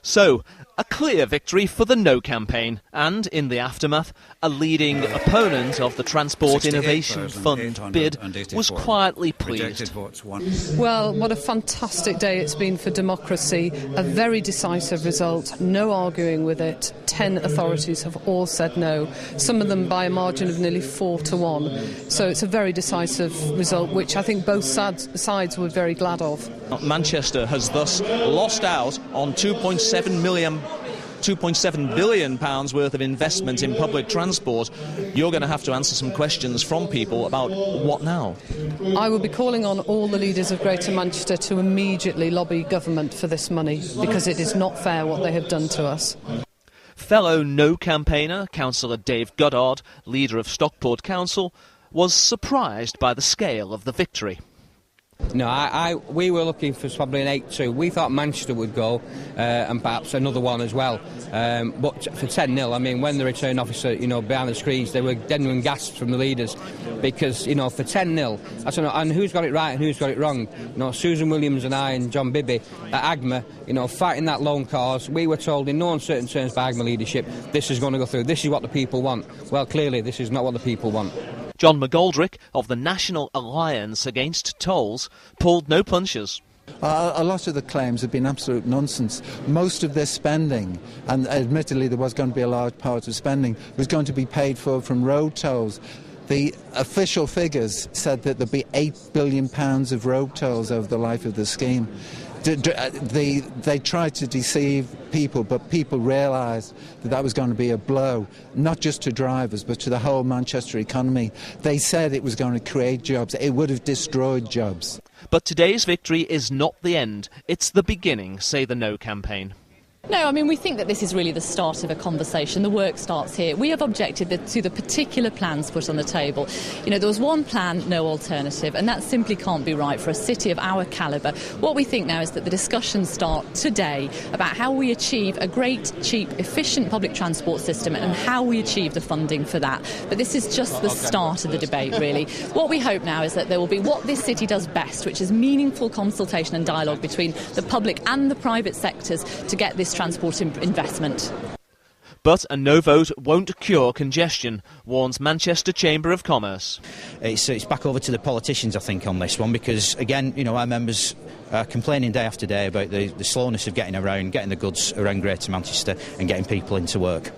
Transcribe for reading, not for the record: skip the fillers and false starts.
So, a clear victory for the No campaign, and in the aftermath, a leading opponent of the Transport Innovation Fund bid was quietly pleased. Well, what a fantastic day it's been for democracy. A very decisive result, no arguing with it. 10 authorities have all said no, some of them by a margin of nearly 4-1. So it's a very decisive result, which I think both sides were very glad of. Manchester has thus lost out on £2.7 billion worth of investment in public transport. You're going to have to answer some questions from people about what now? I will be calling on all the leaders of Greater Manchester to immediately lobby government for this money, because it is not fair what they have done to us. Fellow No campaigner, Councillor Dave Goddard, leader of Stockport Council, was surprised by the scale of the victory. No, we were looking for probably an 8-2. We thought Manchester would go, and perhaps another one as well. But for 10-0, I mean, when the return officer, behind the screens, there were genuine gasps from the leaders, because, for 10-0, I don't know, and who's got it right and who's got it wrong? Susan Williams and I and John Bibby at AGMA, fighting that lone cause. We were told in no uncertain terms by AGMA leadership, this is going to go through. This is what the people want. Well, clearly, this is not what the people want. John McGoldrick of the National Alliance Against Tolls pulled no punches. A lot of the claims have been absolute nonsense. Most of this spending, and admittedly there was going to be a large part of spending, was going to be paid for from road tolls. The official figures said that there'd be £8 billion of road tolls over the life of the scheme. They tried to deceive people, but people realised that that was going to be a blow, not just to drivers, but to the whole Manchester economy. They said it was going to create jobs. It would have destroyed jobs. But today's victory is not the end. It's the beginning, say the No campaign. No, I mean, we think that this is really the start of a conversation. The work starts here. We have objected to the particular plans put on the table. There was one plan, no alternative, and that simply can't be right for a city of our calibre. What we think now is that the discussions start today about how we achieve a great, cheap, efficient public transport system and how we achieve the funding for that. But this is just the start of the debate, really. What we hope now is that there will be what this city does best, which is meaningful consultation and dialogue between the public and the private sectors to get this transport investment. But a no vote won't cure congestion, warns Manchester Chamber of Commerce. It's back over to the politicians, I think, on this one, because, again, our members are complaining day after day about the slowness of getting around, getting the goods around Greater Manchester and getting people into work.